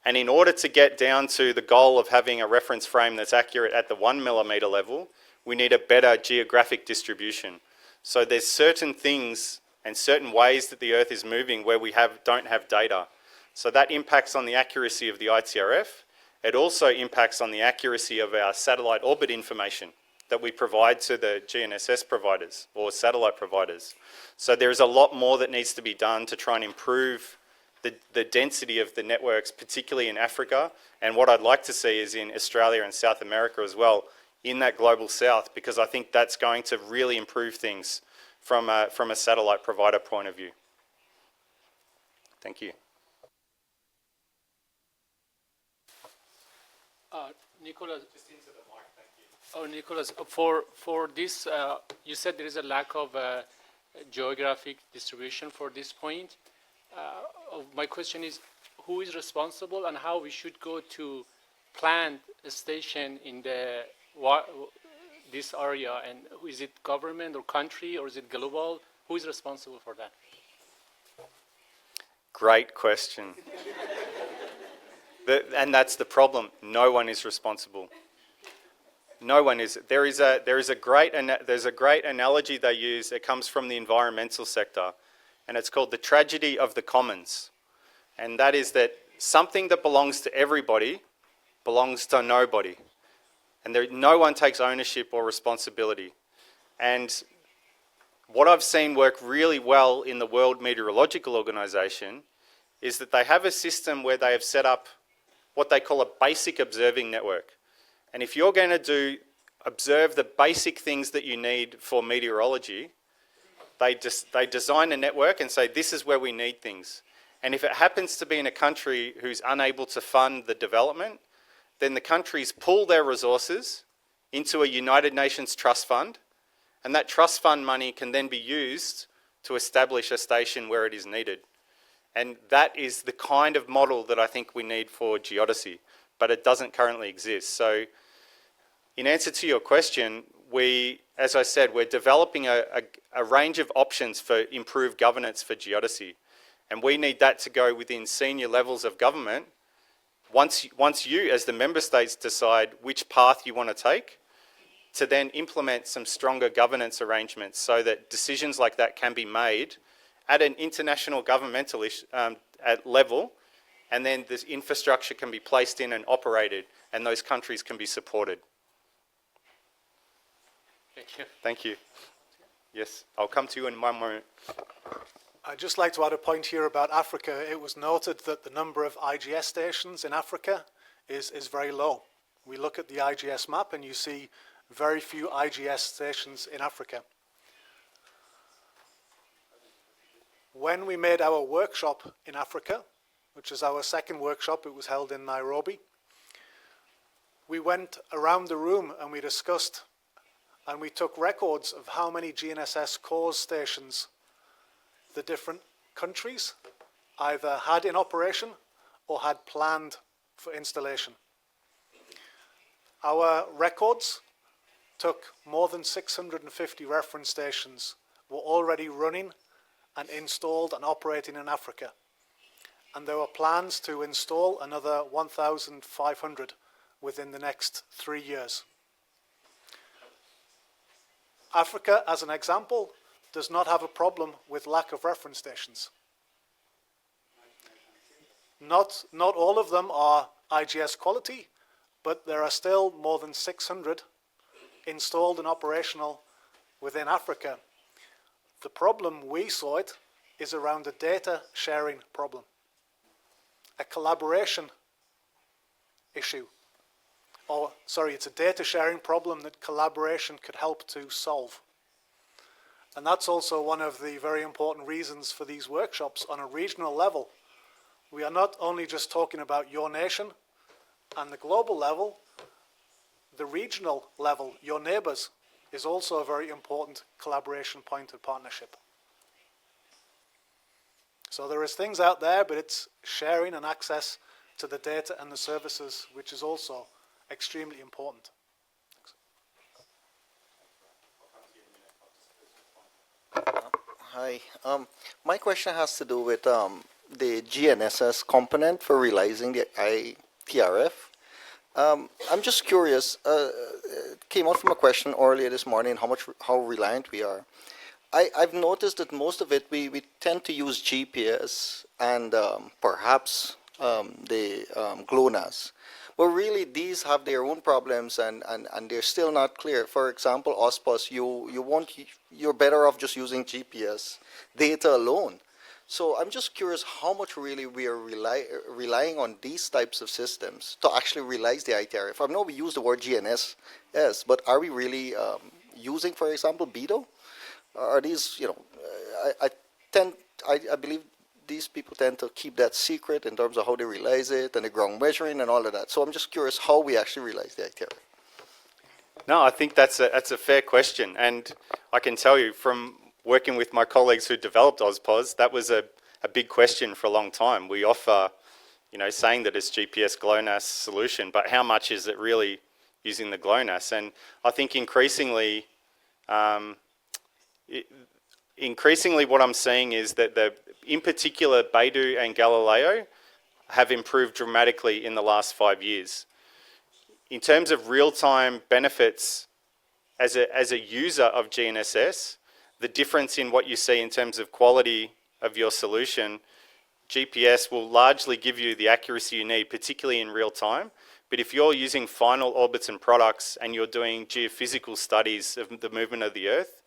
And in order to get down to the goal of having a reference frame that's accurate at the 1 millimeter level, we need a better geographic distribution. So there's certain things and certain ways that the Earth is moving where we don't have data. So that impacts on the accuracy of the ITRF. It also impacts on the accuracy of our satellite orbit information that we provide to the GNSS providers or satellite providers. So there's a lot more that needs to be done to try and improve the density of the networks, particularly in Africa, and what I'd like to see is in Australia and South America as well, in that global south, because I think that's going to really improve things from a satellite provider point of view. Thank you. Nicola, Just into the mic, thank you. Oh, Nicholas, for this, you said there is a lack of geographic distribution for this point. My question is, who is responsible and how we should go to plan a station in this area, and is it government or country or is it global? Who is responsible for that? Great question. And that's the problem. No one is responsible. No one is. There's a great analogy they use. It comes from the environmental sector, and it's called the tragedy of the commons. And that is that something that belongs to everybody belongs to nobody, and no one takes ownership or responsibility. And what I've seen work really well in the World Meteorological Organization is that they have a system where they have set up what they call a basic observing network. And if you're going to observe the basic things that you need for meteorology, they design a network and say, this is where we need things. And if it happens to be in a country who's unable to fund the development, then the countries pool their resources into a United Nations trust fund, and that trust fund money can then be used to establish a station where it is needed. And that is the kind of model that I think we need for geodesy, but it doesn't currently exist. So in answer to your question, as I said, we're developing a range of options for improved governance for geodesy. And we need that to go within senior levels of government. Once you, as the member states, decide which path you want to take, to then implement some stronger governance arrangements so that decisions like that can be made at an international governmental level, and then this infrastructure can be placed in and operated, and those countries can be supported. Thank you. Thank you. Yes, I'll come to you in one moment. I'd just like to add a point here about Africa. It was noted that the number of IGS stations in Africa is very low. We look at the IGS map and you see very few IGS stations in Africa. When we made our workshop in Africa, which is our second workshop, it was held in Nairobi, we went around the room and we discussed and we took records of how many GNSS cores stations the different countries either had in operation or had planned for installation. Our records took more than 650 reference stations were already running and installed and operating in Africa. And there were plans to install another 1,500 within the next 3 years. Africa, as an example, does not have a problem with lack of reference stations. Not all of them are IGS quality, but there are still more than 600 installed and operational within Africa. The problem we saw it is around a data sharing problem, a collaboration issue. It's a data sharing problem that collaboration could help to solve. And that's also one of the very important reasons for these workshops on a regional level. We are not only just talking about your nation and the global level, the regional level, your neighbors, is also a very important collaboration point of partnership. So there is things out there, but it's sharing and access to the data and the services, which is also extremely important. Hi. My question has to do with the GNSS component for realizing the ITRF. I'm just curious. It came out from a question earlier this morning how reliant we are. I've noticed that most of it we tend to use GPS and perhaps the GLONASS. But really, these have their own problems, and they're still not clear. For example, OSPOS, you're better off just using GPS data alone. So I'm just curious how much really we are relying on these types of systems to actually realize the ITRF. I know we use the word GNSS, but are we really using, for example, BEDO? Are these, I believe these people tend to keep that secret in terms of how they realize it and the ground measuring and all of that. So I'm just curious how we actually realize the ITRF. No, I think that's a fair question, and I can tell you from working with my colleagues who developed AusPOS, that was a big question for a long time. We offer, saying that it's GPS GLONASS solution, but how much is it really using the GLONASS? And I think increasingly what I'm seeing is that in particular, Beidou and Galileo have improved dramatically in the last 5 years. In terms of real-time benefits as a user of GNSS, the difference in what you see in terms of quality of your solution, GPS will largely give you the accuracy you need, particularly in real time. But if you're using final orbits and products and you're doing geophysical studies of the movement of the Earth,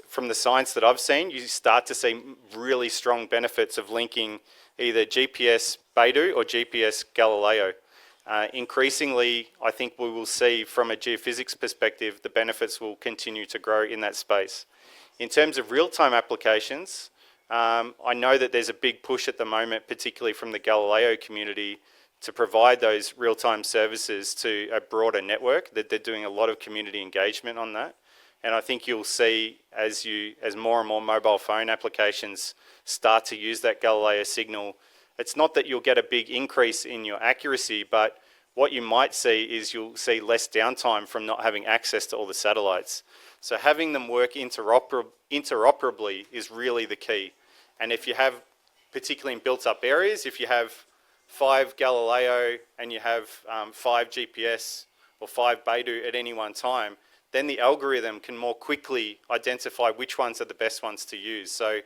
from the science that I've seen, you start to see really strong benefits of linking either GPS Beidou or GPS Galileo. Increasingly, I think we will see from a geophysics perspective, the benefits will continue to grow in that space. In terms of real-time applications, I know that there's a big push at the moment, particularly from the Galileo community, to provide those real-time services to a broader network, that they're doing a lot of community engagement on that. And I think you'll see as more and more mobile phone applications start to use that Galileo signal, it's not that you'll get a big increase in your accuracy, but what you might see is you'll see less downtime from not having access to all the satellites. So having them work interoperably is really the key. And if you have, particularly in built-up areas, if you have 5 Galileo and you have 5 GPS or 5 Beidou at any one time, then the algorithm can more quickly identify which ones are the best ones to use. So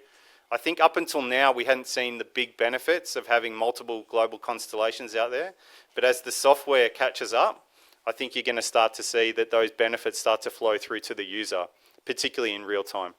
I think up until now, we hadn't seen the big benefits of having multiple global constellations out there. But as the software catches up, I think you're going to start to see that those benefits start to flow through to the user, particularly in real time.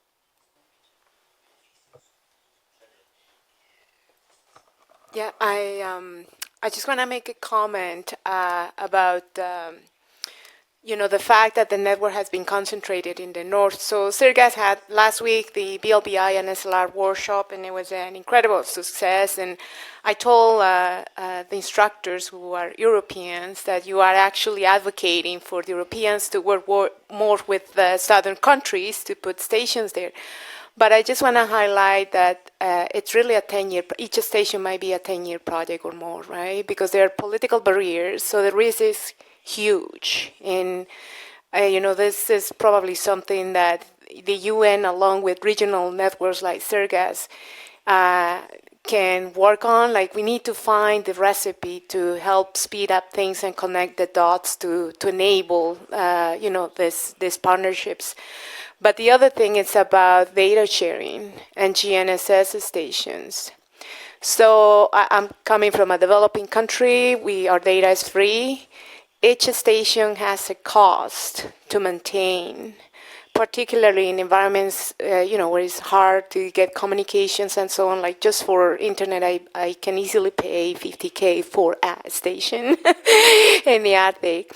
Yeah, I just want to make a comment about the fact that the network has been concentrated in the north. So Sergas had last week the BLBI and SLR workshop, and it was an incredible success. And I told the instructors who are Europeans that you are actually advocating for the Europeans to work more with the southern countries to put stations there. But I just want to highlight that it's really a 10-year, each station might be a 10-year project or more, right? Because there are political barriers, so the risk is huge. And, this is probably something that the UN, along with regional networks like Sergas, can work on. Like, we need to find the recipe to help speed up things and connect the dots to enable, these partnerships. But the other thing is about data sharing and GNSS stations. So I'm coming from a developing country. Our data is free. Each station has a cost to maintain, particularly in environments, where it's hard to get communications and so on. Like just for internet, I can easily pay $50K for a station in the Arctic.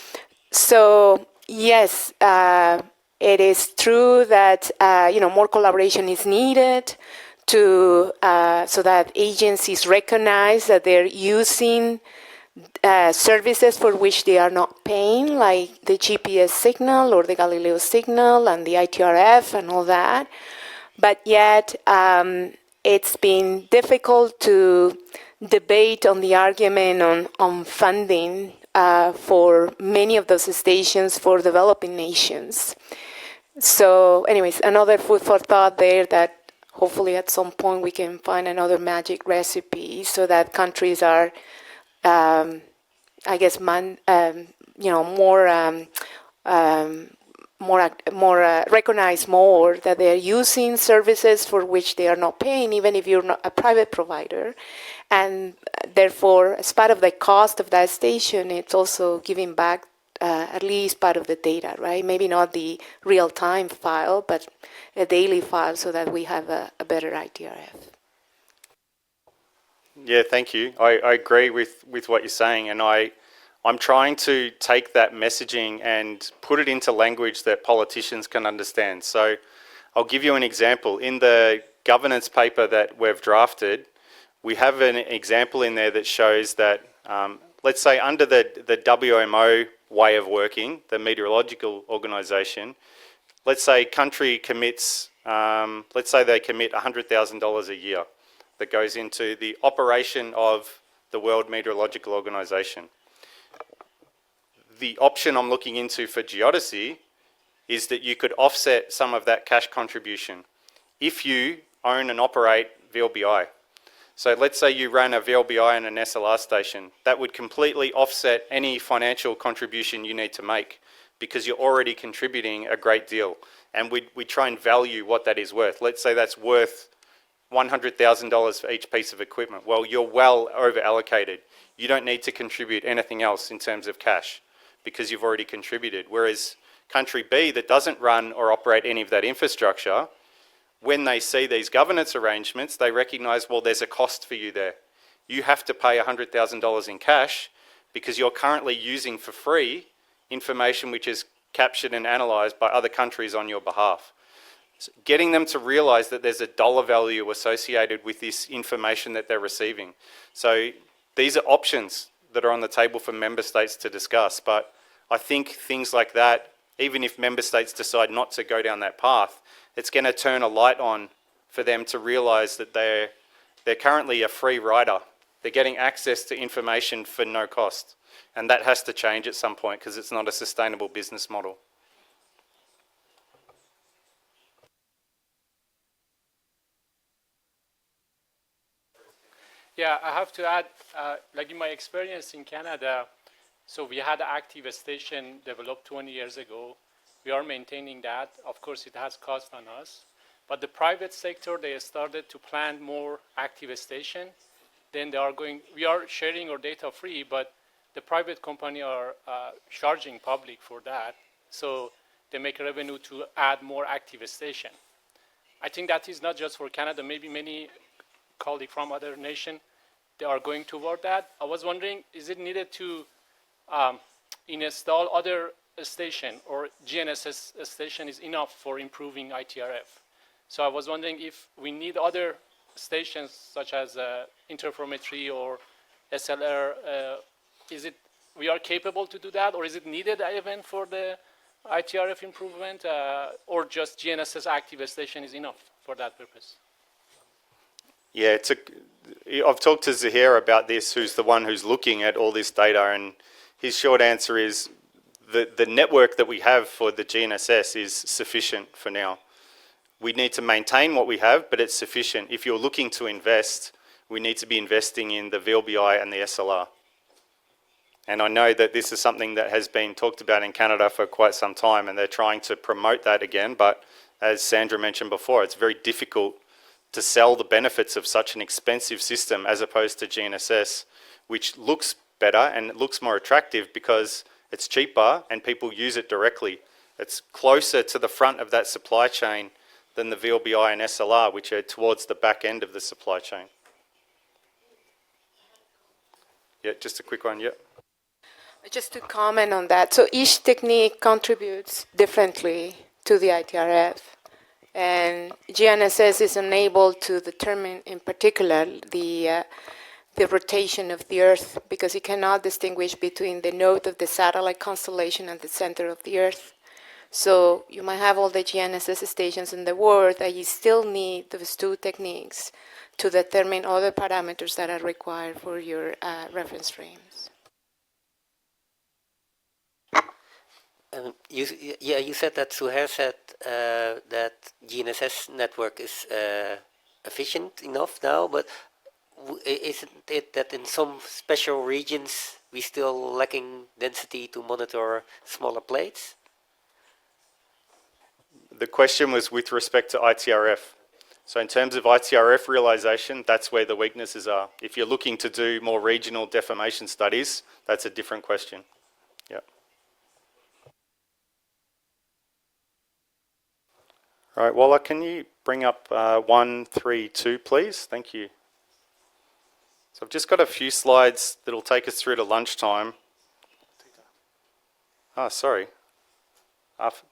So yes, it is true that more collaboration is needed so that agencies recognize that they're using services for which they are not paying, like the GPS signal or the Galileo signal and the ITRF and all that. But yet, it's been difficult to debate on the argument on funding for many of those stations for developing nations. So anyways, another food for thought there, that hopefully at some point we can find another magic recipe so that countries are recognize more that they're using services for which they are not paying, even if you're not a private provider. And therefore, as part of the cost of that station, it's also giving back at least part of the data, right? Maybe not the real-time file, but a daily file so that we have a better ITRF. Yeah, thank you. I agree with what you're saying, and I'm trying to take that messaging and put it into language that politicians can understand. So I'll give you an example. In the governance paper that we've drafted, we have an example in there that shows that, let's say under the WMO way of working, the meteorological organisation, let's say country commits, let's say they commit $100,000 a year that goes into the operation of the World Meteorological Organisation. The option I'm looking into for Geodesy is that you could offset some of that cash contribution if you own and operate VLBI. So let's say you ran a VLBI and an SLR station. That would completely offset any financial contribution you need to make because you're already contributing a great deal. And we try and value what that is worth. Let's say that's worth $100,000 for each piece of equipment. Well, you're well over allocated. You don't need to contribute anything else in terms of cash because you've already contributed. Whereas country B that doesn't run or operate any of that infrastructure, when they see these governance arrangements, they recognise, well, there's a cost for you there. You have to pay $100,000 in cash because you're currently using for free information which is captured and analysed by other countries on your behalf. So getting them to realise that there's a dollar value associated with this information that they're receiving. So these are options that are on the table for member states to discuss, but I think things like that, even if member states decide not to go down that path, it's going to turn a light on for them to realise that they're currently a free rider. They're getting access to information for no cost. And that has to change at some point because it's not a sustainable business model. Yeah, I have to add, like in my experience in Canada, so we had an active station developed 20 years ago. We are maintaining that. Of course, it has cost on us. But the private sector, they started to plan more active station. Then they are going, we are sharing our data free, but the private company are charging public for that. So they make revenue to add more active station. I think that is not just for Canada, maybe many colleagues from other nations, they are going toward that. I was wondering, is it needed to install other station or GNSS station is enough for improving ITRF? So I was wondering if we need other stations such as interferometry or SLR, is it we are capable to do that, or is it needed even for the ITRF improvement, or just GNSS active station is enough for that purpose? Yeah, I've talked to Zahir about this, who's the one who's looking at all this data, and his short answer is the network that we have for the GNSS is sufficient for now. We need to maintain what we have, but it's sufficient. If you're looking to invest, we need to be investing in the VLBI and the SLR. And I know that this is something that has been talked about in Canada for quite some time, and they're trying to promote that again. But as Sandra mentioned before, it's very difficult to sell the benefits of such an expensive system as opposed to GNSS, which looks better and it looks more attractive because it's cheaper and people use it directly. It's closer to the front of that supply chain than the VLBI and SLR, which are towards the back end of the supply chain. Yeah, just a quick one, yeah. Just to comment on that, so each technique contributes differently to the ITRF, and GNSS is unable to determine in particular the rotation of the Earth because it cannot distinguish between the node of the satellite constellation and the center of the Earth. So you might have all the GNSS stations in the world, and you still need those two techniques to determine other parameters that are required for your reference frames. You said that Suhair said that GNSS network is efficient enough now, but isn't it that in some special regions we still lacking density to monitor smaller plates? The question was with respect to ITRF. So in terms of ITRF realization, that's where the weaknesses are. If you're looking to do more regional deformation studies, that's a different question. Yeah. All right, Walla, can you bring up 132, please? Thank you. So I've just got a few slides that'll take us through to lunchtime. Oh, sorry.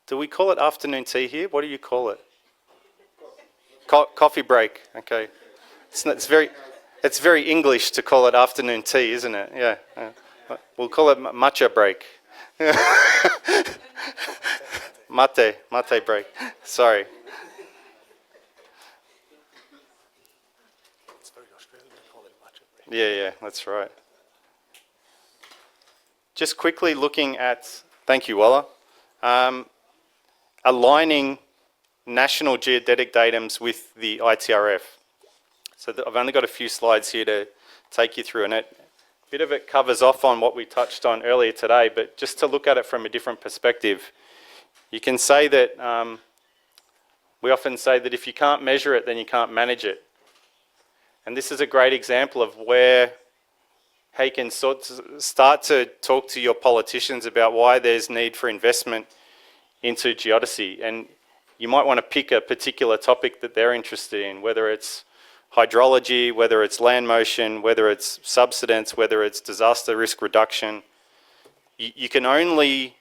Do we call it afternoon tea here? What do you call it? Coffee break. Okay. It's very English to call it afternoon tea, isn't it? Yeah. We'll call it matcha break. Mate break. Sorry. It's very Australian to call it matcha break. Yeah, that's right. Just quickly looking at, thank you, Walla, aligning national geodetic datums with the ITRF. So I've only got a few slides here to take you through, and a bit of it covers off on what we touched on earlier today, but just to look at it from a different perspective, you can say that, we often say that if you can't measure it, then you can't manage it. And this is a great example of how you can start to talk to your politicians about why there's need for investment into geodesy. And you might want to pick a particular topic that they're interested in, whether it's hydrology, whether it's land motion, whether it's subsidence, whether it's disaster risk reduction. You can only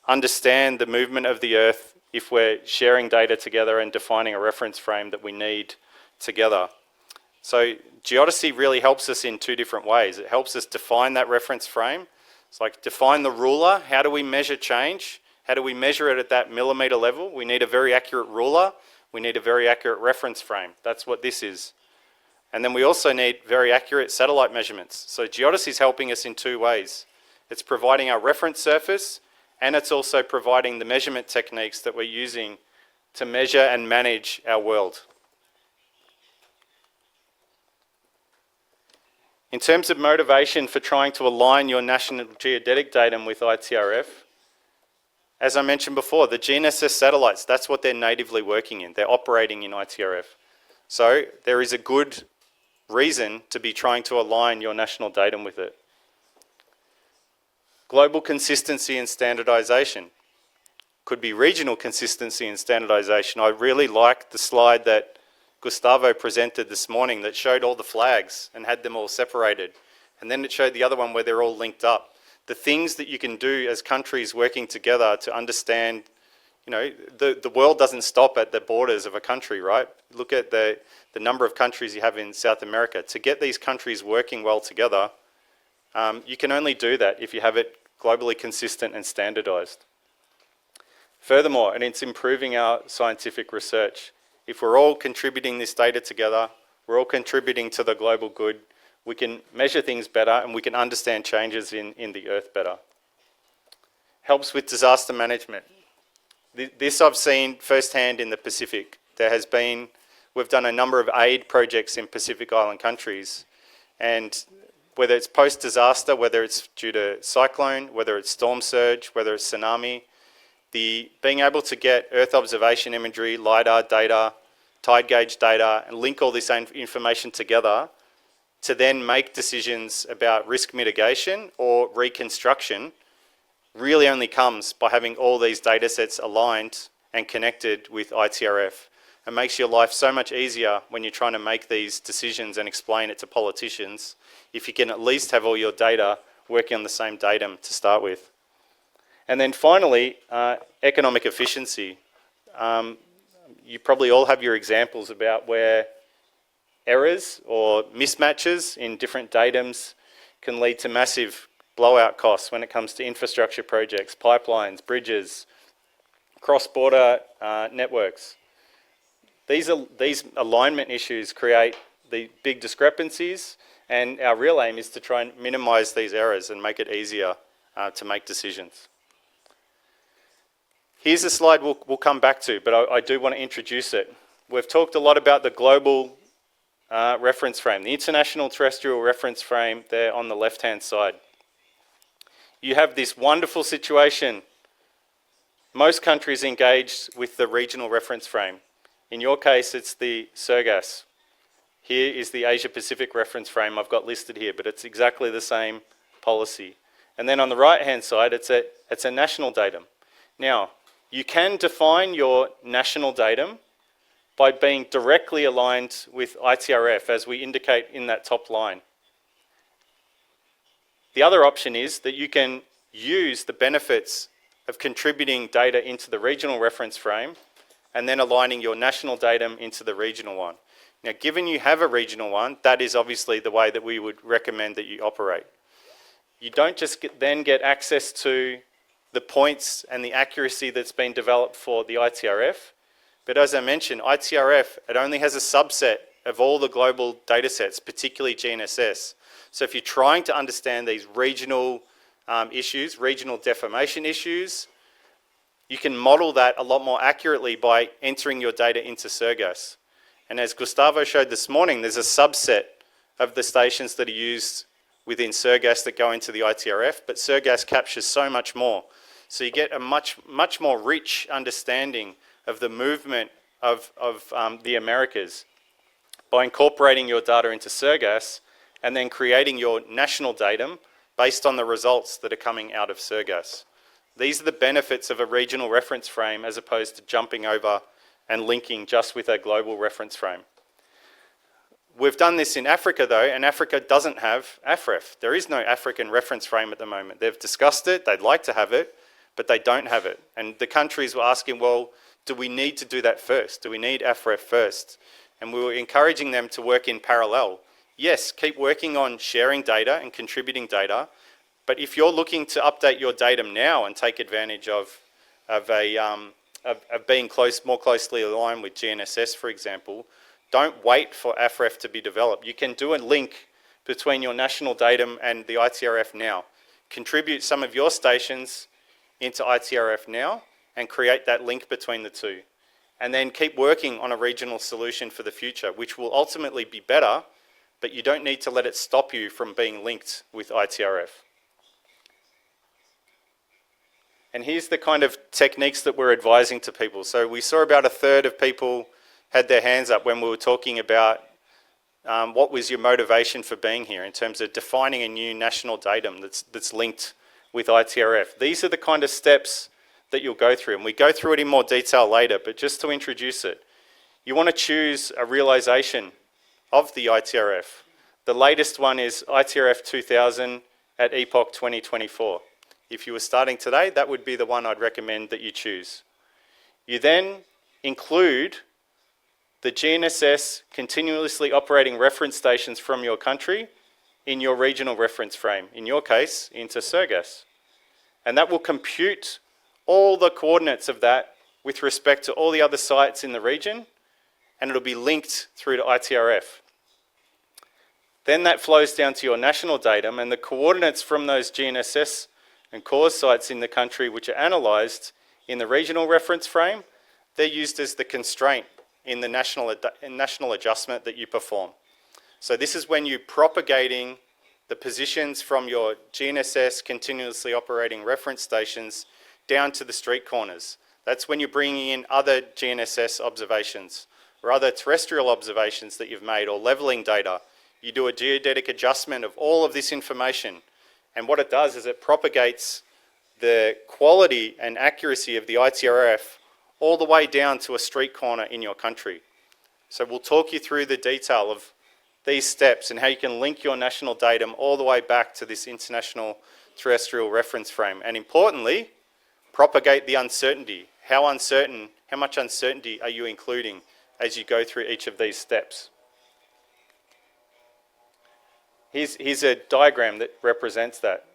understand the movement of the Earth if we're sharing data together and defining a reference frame that we need together. So geodesy really helps us in two different ways. It helps us define that reference frame. It's like define the ruler. How do we measure change? How do we measure it at that millimetre level? We need a very accurate ruler. We need a very accurate reference frame. That's what this is. And then we also need very accurate satellite measurements. So geodesy is helping us in two ways. It's providing our reference surface, and it's also providing the measurement techniques that we're using to measure and manage our world. In terms of motivation for trying to align your national geodetic datum with ITRF, as I mentioned before, the GNSS satellites, that's what they're natively working in. They're operating in ITRF. So there is a good reason to be trying to align your national datum with it. Global consistency and standardization. Could be regional consistency and standardization. I really liked the slide that Gustavo presented this morning that showed all the flags and had them all separated. And then it showed the other one where they're all linked up. The things that you can do as countries working together to understand, the world doesn't stop at the borders of a country, right? Look at the number of countries you have in South America. To get these countries working well together, you can only do that if you have it globally consistent and standardized. Furthermore, and it's improving our scientific research. If we're all contributing this data together, we're all contributing to the global good, we can measure things better and we can understand changes in the Earth better. Helps with disaster management. This I've seen firsthand in the Pacific. We've done a number of aid projects in Pacific Island countries, and whether it's post-disaster, whether it's due to cyclone, whether it's storm surge, whether it's tsunami, being able to get Earth observation imagery, LiDAR data, tide gauge data, and link all this information together to then make decisions about risk mitigation or reconstruction really only comes by having all these data sets aligned and connected with ITRF. It makes your life so much easier when you're trying to make these decisions and explain it to politicians if you can at least have all your data working on the same datum to start with. And then finally, economic efficiency. You probably all have your examples about where errors or mismatches in different datums can lead to massive blowout costs when it comes to infrastructure projects, pipelines, bridges, cross-border networks. These alignment issues create the big discrepancies, and our real aim is to try and minimize these errors and make it easier to make decisions. Here's a slide we'll come back to, but I do want to introduce it. We've talked a lot about the global reference frame, the International Terrestrial Reference Frame there on the left-hand side. You have this wonderful situation. Most countries engaged with the regional reference frame. In your case, it's the SERGAS. Here is the Asia-Pacific reference frame I've got listed here, but it's exactly the same policy. And then on the right-hand side, it's a national datum. Now, you can define your national datum by being directly aligned with ITRF, as we indicate in that top line. The other option is that you can use the benefits of contributing data into the regional reference frame and then aligning your national datum into the regional one. Now, given you have a regional one, that is obviously the way that we would recommend that you operate. You don't just then get access to the points and the accuracy that's been developed for the ITRF. But as I mentioned, ITRF, it only has a subset of all the global data sets, particularly GNSS. So if you're trying to understand these regional issues, regional deformation issues, you can model that a lot more accurately by entering your data into SIRGAS. And as Gustavo showed this morning, there's a subset of the stations that are used within SIRGAS that go into the ITRF, but SIRGAS captures so much more. So you get a much more rich understanding of the movement of the Americas by incorporating your data into SIRGAS and then creating your national datum based on the results that are coming out of SIRGAS. These are the benefits of a regional reference frame as opposed to jumping over and linking just with a global reference frame. We've done this in Africa though, and Africa doesn't have AFREF. There is no African reference frame at the moment. They've discussed it, they'd like to have it, but they don't have it. And the countries were asking, well, do we need to do that first? Do we need AFREF first? And we were encouraging them to work in parallel. Yes, keep working on sharing data and contributing data, but if you're looking to update your datum now and take advantage of being more closely aligned with GNSS, for example, don't wait for AFREF to be developed. You can do a link between your national datum and the ITRF now. Contribute some of your stations into ITRF now and create that link between the two. And then keep working on a regional solution for the future, which will ultimately be better, but you don't need to let it stop you from being linked with ITRF. And here's the kind of techniques that we're advising to people. So we saw about a third of people had their hands up when we were talking about what was your motivation for being here in terms of defining a new national datum that's linked with ITRF. These are the kind of steps that you'll go through, and we go through it in more detail later, but just to introduce it, you want to choose a realization of the ITRF. The latest one is ITRF 2000 at Epoch 2024. If you were starting today, that would be the one I'd recommend that you choose. You then include the GNSS continuously operating reference stations from your country in your regional reference frame, in your case, into SIRGAS. And that will compute all the coordinates of that with respect to all the other sites in the region, and it'll be linked through to ITRF. Then that flows down to your national datum, and the coordinates from those GNSS and cause sites in the country which are analysed in the regional reference frame, they're used as the constraint in the national adjustment that you perform. So this is when you're propagating the positions from your GNSS continuously operating reference stations down to the street corners. That's when you're bringing in other GNSS observations or other terrestrial observations that you've made or levelling data. You do a geodetic adjustment of all of this information, and what it does is it propagates the quality and accuracy of the ITRF all the way down to a street corner in your country. So we'll talk you through the detail of these steps and how you can link your national datum all the way back to this international terrestrial reference frame. And importantly, propagate the uncertainty. How much uncertainty are you including as you go through each of these steps? Here's a diagram that represents that.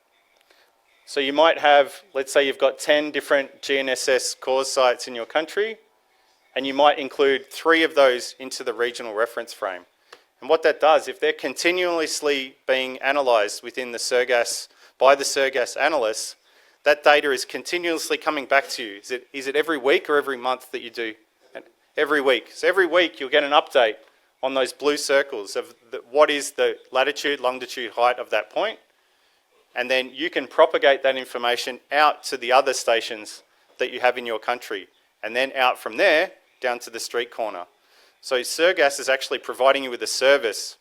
So you might have, let's say you've got 10 different GNSS cause sites in your country, and you might include 3 of those into the regional reference frame. And what that does, if they're continuously being analysed within the SIRGAS, by the SIRGAS analysts, that data is continuously coming back to you. Is it every week or every month that you do? Every week. So every week you'll get an update on those blue circles of what is the latitude, longitude, height of that point. And then you can propagate that information out to the other stations that you have in your country, and then out from there down to the street corner. So SIRGAS is actually providing you with a service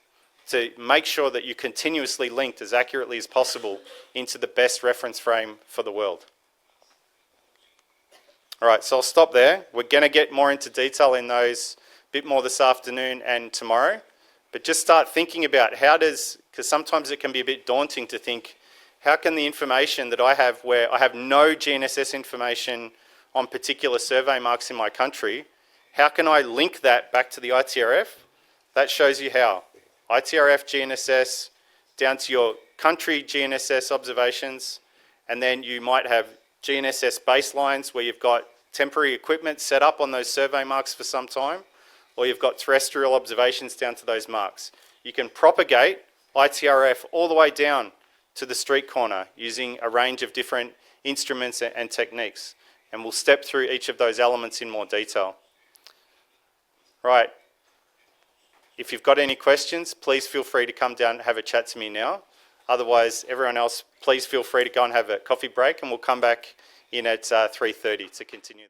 to make sure that you're continuously linked as accurately as possible into the best reference frame for the world. All right, so I'll stop there. We're going to get more into detail in those a bit more this afternoon and tomorrow, but just start thinking about because sometimes it can be a bit daunting to think, how can the information that I have where I have no GNSS information on particular survey marks in my country, how can I link that back to the ITRF? That shows you how. ITRF GNSS down to your country GNSS observations, and then you might have GNSS baselines where you've got temporary equipment set up on those survey marks for some time, or you've got terrestrial observations down to those marks. You can propagate ITRF all the way down to the street corner using a range of different instruments and techniques. And we'll step through each of those elements in more detail. Right. If you've got any questions, please feel free to come down and have a chat to me now. Otherwise, everyone else, please feel free to go and have a coffee break, and we'll come back in at 3:30 to continue.